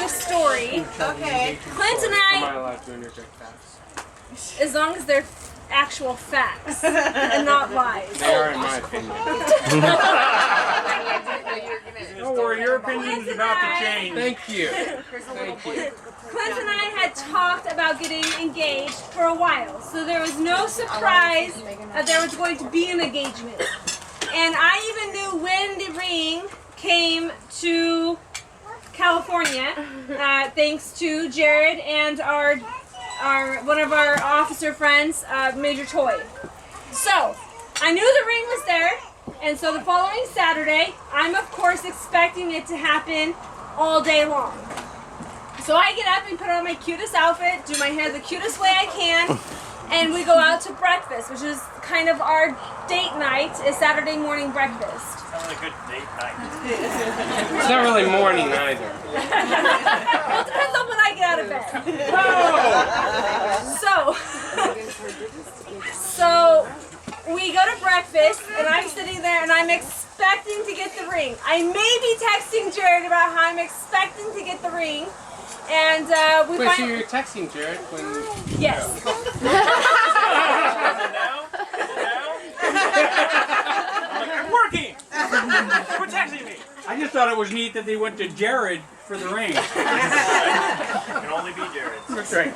story. Okay. Clint and Am I I, allowed to interject facts? as long as they're actual facts and not lies. They are, in my opinion. Don't worry, your opinion's about to change. Thank you. Thank you. Clint and I had talked about getting engaged for a while, so there was no surprise that there was going to be an engagement. And I even knew when the ring came to California, thanks to Jared and our one of our officer friends, Major Toy. So I knew the ring was there, and so the following Saturday, I'm of course expecting it to happen all day long. So I get up and put on my cutest outfit, do my hair the cutest way I can, and we go out to breakfast, which is kind of our date night, is Saturday morning breakfast. Sounds like a good date night. It's not really morning either. Well, it depends on when I get out of bed. So we go to breakfast, and I'm sitting there, and I'm expecting to get the ring. I may be texting Jared about how I'm expecting to get the ring, and we Wait, find... so you're texting Jared when... Yes. I'm working! Quit texting me! I just thought it was neat that they went to Jared for the ring. It can only be Jared. That's right.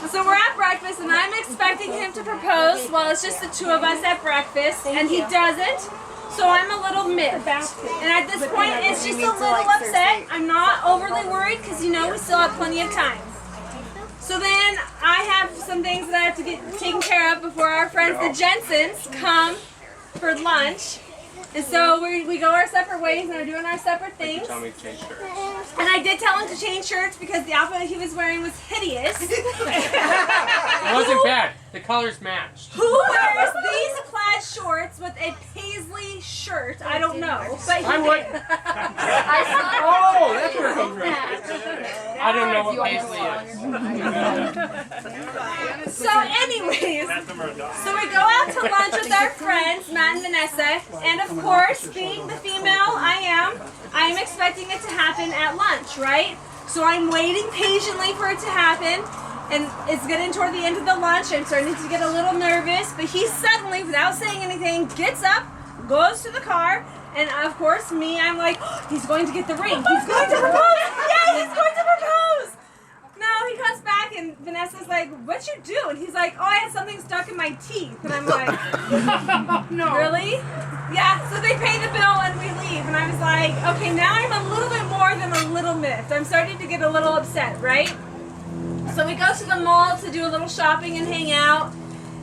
So we're at breakfast, and I'm expecting him to propose. Well, it's just the two of us at breakfast, and he doesn't. So I'm a little miffed. And at this point, it's just a little upset. I'm not overly worried because, you know, we still have plenty of time. So then I have some things that I have to get taken care of before our friends, the Jensens, come for lunch. And so we go our separate ways and are doing our separate things. Tell me to change shirts. And I did tell him to change shirts because the outfit he was wearing was hideous. It wasn't bad. The colors matched. Who wears these plaid shorts with a paisley shirt? I don't know. But I would. Oh, that's where it comes from. I don't know what paisley is. So anyways, so we go out to lunch with our friends, Matt and Vanessa, and of course, being the female I am expecting it to happen at lunch, right? So I'm waiting patiently for it to happen, and it's getting toward the end of the lunch. I'm starting to get a little nervous, but he suddenly, without saying anything, gets up, goes to the car, and of course, me, I'm like, oh, he's going to get the ring. He's going to propose. Yeah, he's going to propose. No, he comes back, and Vanessa's like, what'd you do? And he's like, oh, I had something stuck in my teeth. And I'm like, no. Really? Yeah, so they pay the bill, and we leave. And I was like, okay, now I'm a little bit more than a little miffed. I'm starting to get a little upset, right? So we go to the mall to do a little shopping and hang out.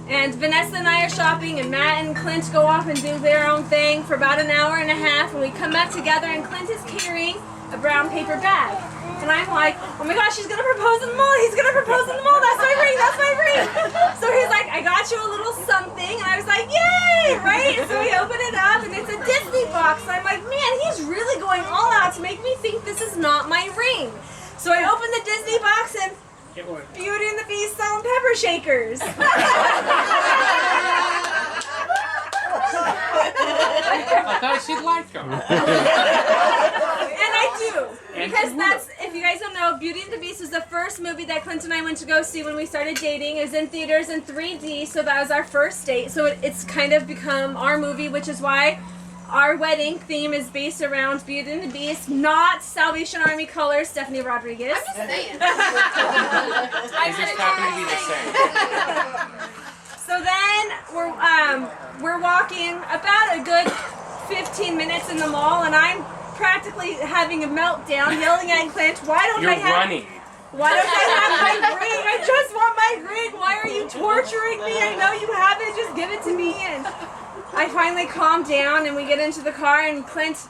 And Vanessa and I are shopping, and Matt and Clint go off and do their own thing for about an hour and a half. And we come back together, and Clint is carrying a brown paper bag. And I'm like, oh my gosh, he's going to propose in the mall. He's going to propose in the mall. That's my ring. That's my ring. So he's like, I got you a little something. And I was like, yay, right? So we open it up, and it's a Disney box. And I'm like, man, he's really going all out to make me think this is not my ring. So I open the Disney box, and Beauty and the Beast salt and pepper shakers. I thought she'd like them. And I do. Because that's, if you guys don't know, Beauty and the Beast was the first movie that Clint and I went to go see when we started dating. It was in theaters in 3D, so that was our first date. So it's kind of become our movie, which is why our wedding theme is based around Beauty and the Beast, not Salvation Army colors, Stephanie Rodriguez. I'm just saying. They just happen to be the same. So then we're walking about a good 15 minutes in the mall, and I'm practically having a meltdown, yelling at Clint, why don't I have my ring? I just want my ring. Why are you torturing me? I know you have it. Just give it to me. And I finally calm down, and we get into the car, and Clint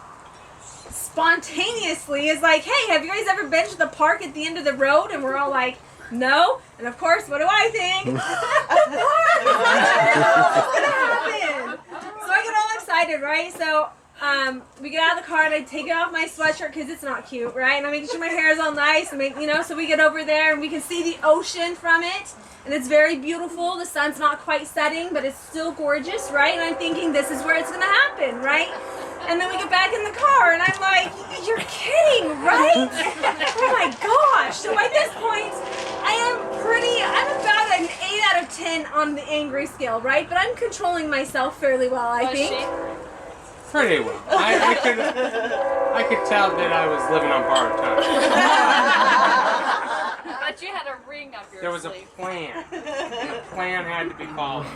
spontaneously is like, hey, have you guys ever been to the park at the end of the road? And we're all like, no. And of course, what do I think? The park! What's going to happen? So I get all excited, right? So we get out of the car, and I take it off my sweatshirt because it's not cute, right? And I'm making sure my hair is all nice, and so we get over there, and we can see the ocean from it. And it's very beautiful. The sun's not quite setting, but it's still gorgeous, right? And I'm thinking this is where it's going to happen, right? And then we get back in the car, and I'm like, you're kidding, Right? Oh my gosh. So at this point, I'm about an 8 out of 10 on the angry scale, right? But I'm controlling myself fairly well, I think. Pretty well. I could tell that I was living on borrowed time. But you had a ring up your There was a sleeve. plan. The plan had to be followed.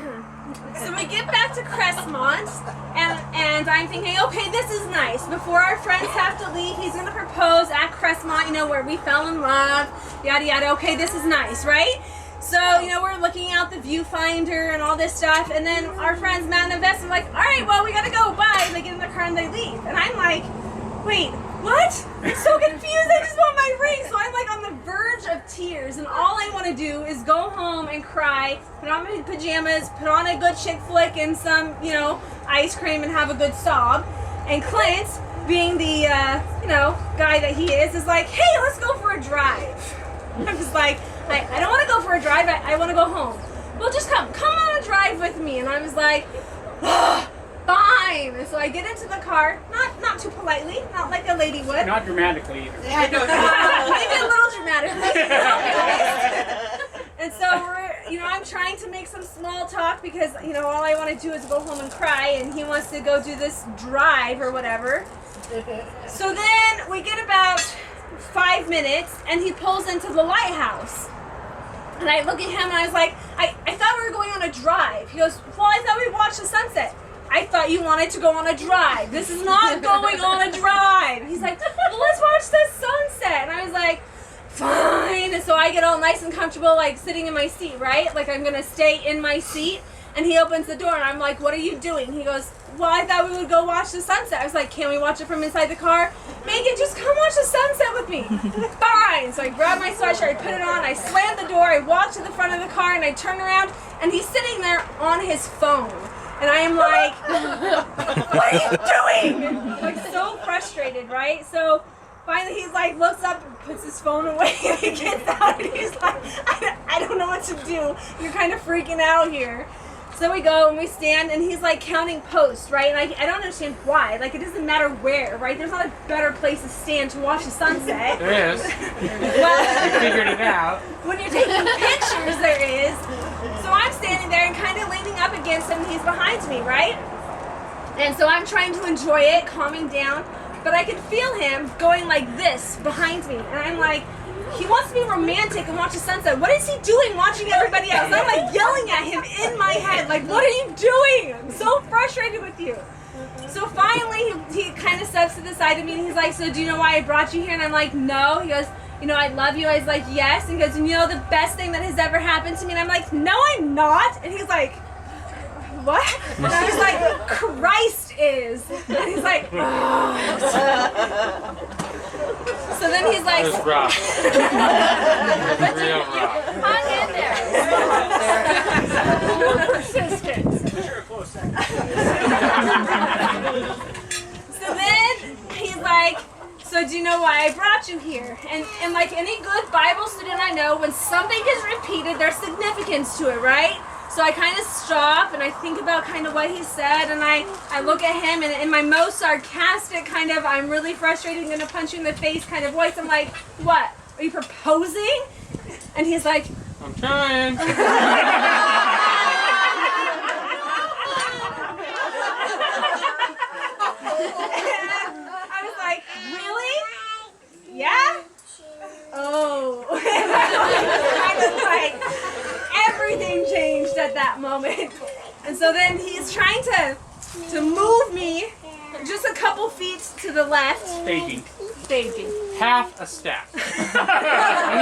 So we get back to Crestmont, and I'm thinking, okay, this is nice. Before our friends have to leave, he's going to propose at Crestmont, you know, where we fell in love, yada yada. Okay, this is nice, right? So, you know, we're looking out the viewfinder and all this stuff, and then our friends Matt and Vess are like, all right, well, we got to go, bye. And they get in the car and they leave. And I'm like, wait, what? I'm so confused. I just want my ring. So I'm like on the verge of tears, and all I want to do is go home and cry, put on my pajamas, put on a good chick flick and some, you know, ice cream and have a good sob. And Clint, being the, you know, guy that he is like, hey, let's go for a drive. I'm just like, I don't want to go for a drive. I want to go home. Well, just come on a drive with me. And I was like, fine. And so I get into the car, not too politely, not like a lady would. Not dramatically either. Maybe a little dramatically. And so I'm trying to make some small talk because, you know, all I want to do is go home and cry, and he wants to go do this drive or whatever. So then we get about 5 minutes, and he pulls into the lighthouse. And I look at him and I was like, I thought we were going on a drive. He goes, well, I thought we watched the sunset. I thought you wanted to go on a drive. This is not going on a drive. He's like, well, let's watch the sunset. And I was like, fine. And so I get all nice and comfortable, like sitting in my seat, right? Like I'm going to stay in my seat. And he opens the door and I'm like, what are you doing? He goes, well, I thought we would go watch the sunset. I was like, can we watch it from inside the car? Megan, just come watch the sunset with me. Fine. So I grab my sweatshirt, I put it on, I slam the door, I walk to the front of the car, and I turn around, and he's sitting there on his phone. And I am like, what are you doing? Like so frustrated, right? So finally he's like, looks up and puts his phone away, and he gets out, and he's like, I don't know what to do. You're kind of freaking out here. So we go and we stand, and he's like counting posts, right? And I don't understand why. Like, it doesn't matter where, right? There's not a better place to stand to watch the sunset. There is. Well, You figured it out. when you're taking pictures, there is. So I'm standing there and kind of leaning up against him, and he's behind me, right? And so I'm trying to enjoy it, calming down, but I could feel him going like this behind me. And I'm like, he wants to be romantic and watch the sunset. What is he doing watching everybody else? I'm like yelling at him in my head, like, what are you doing? I'm so frustrated with you. So finally, he kind of steps to the side of me and he's like, so do you know why I brought you here? And I'm like, no. He goes, you know, I love you. I was like, yes. And he goes, and you know the best thing that has ever happened to me? And I'm like, no, I'm not. And he's like, what? And I was like, Christ is. And he's like, oh. So then he's like, It was rough. It was real rough. Hung in there. persistent. So then he's like, so do you know why I brought you here? And like any good Bible student I know, when something is repeated, there's significance to it, right? So I kind of stop and I think about kind of what he said, and I look at him, and in my most sarcastic kind of, I'm really frustrated, I'm going to punch you in the face kind of voice, I'm like, what? Are you proposing? And he's like, I'm trying. I was like, really? Yeah? Oh. Kind of like, everything changed at that moment. And so then he's trying to move me just a couple feet to the left. Staging. Staging. Half a step. I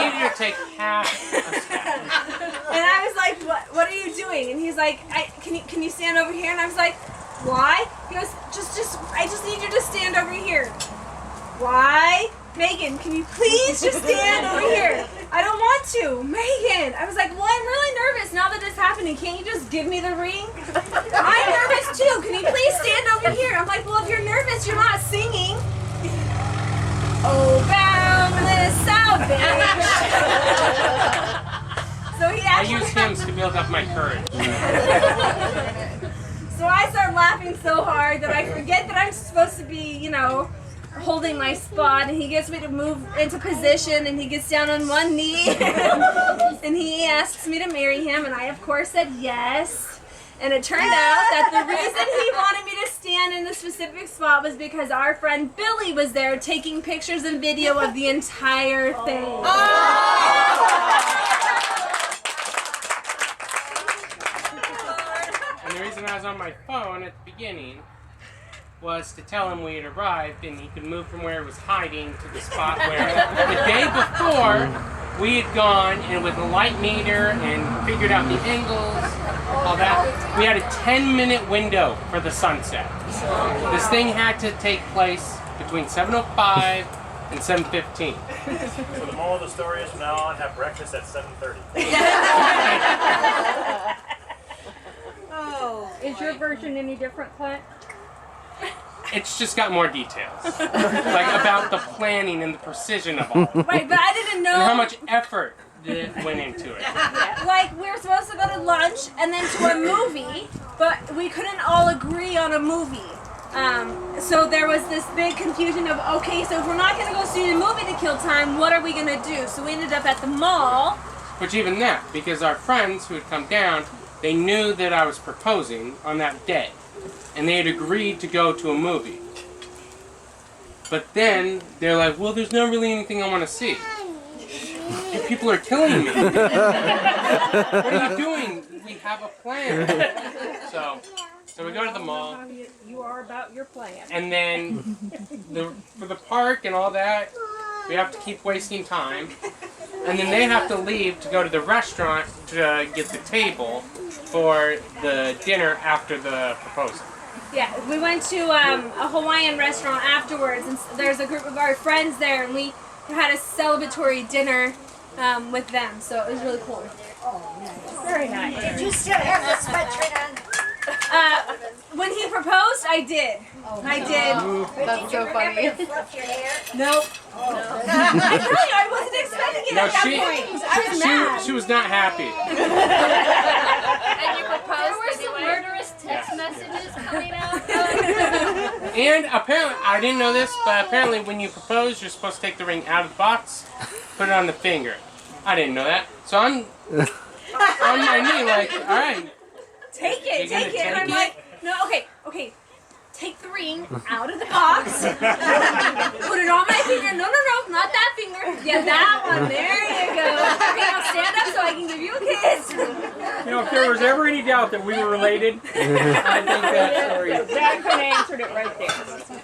need you to take half a step. And I was like, what are you doing? And he's like, can you stand over here? And I was like, why? He goes, I just need you to stand over here. Why? Megan, can you please just stand over here? I don't want to. Megan. I was like, well, I'm really nervous now that it's happening. Can't you just give me the ring? I'm nervous too. Can you please stand over here? I'm like, well, if you're nervous, you're not singing. Oh, boundless salvation. So he I actually... use hymns to build up my courage. So I start laughing so hard that I forget that I'm supposed to be, you know, holding my spot, and he gets me to move into position, and he gets down on one knee, and he asks me to marry him, and I of course said yes. And it turned out that the reason he wanted me to stand in the specific spot was because our friend Billy was there taking pictures and video of the entire thing. And the reason I was on my phone at the beginning was to tell him we had arrived and he could move from where he was hiding to the spot where the day before we had gone and with a light meter and figured out the angles, all that. We had a 10-minute window for the sunset. This thing had to take place between 7:05 and 7:15. So the moral of the story is from now on, have breakfast at 7:30. Is your version any different, Clint? It's just got more details, like about the planning and the precision of all, Right, but I didn't know. and how much effort that went into it. Like, we were supposed to go to lunch and then to a movie, but we couldn't all agree on a movie. So there was this big confusion of, okay, so if we're not going to go see the movie to kill time, what are we going to do? So we ended up at the mall. Which even that, because our friends who had come down, they knew that I was proposing on that day, and they had agreed to go to a movie. But then they're like, well, there's not really anything I want to see. People are killing me. What are you doing? We have a plan. So we go to the mall. You are about your plan. And then for the park and all that, we have to keep wasting time. And then they have to leave to go to the restaurant to get the table for the dinner after the proposal. Yeah, we went to a Hawaiian restaurant afterwards, and there's a group of our friends there, and we had a celebratory dinner with them, so it was really cool. Very nice. Did you still have the sweatshirt on? When he proposed, I did. I did. That's so funny. Fluff your hair? Nope. I tell you, I wasn't expecting it No, at that point. I was mad. she was not happy. And you proposed anyway. Murderous text messages coming out. And apparently, I didn't know this, but apparently when you propose, you're supposed to take the ring out of the box, put it on the finger. I didn't know that. So I'm on my knee like, all right. Take it, You're gonna take it. And I'm take like, no, okay. Take the ring out of the box. Put it on my finger. No, not that finger. Yeah, that one. There you go. Okay, now stand up so I can give you a kiss. You know, if there was ever any doubt that we were related, I think that story. That could have answered it right there.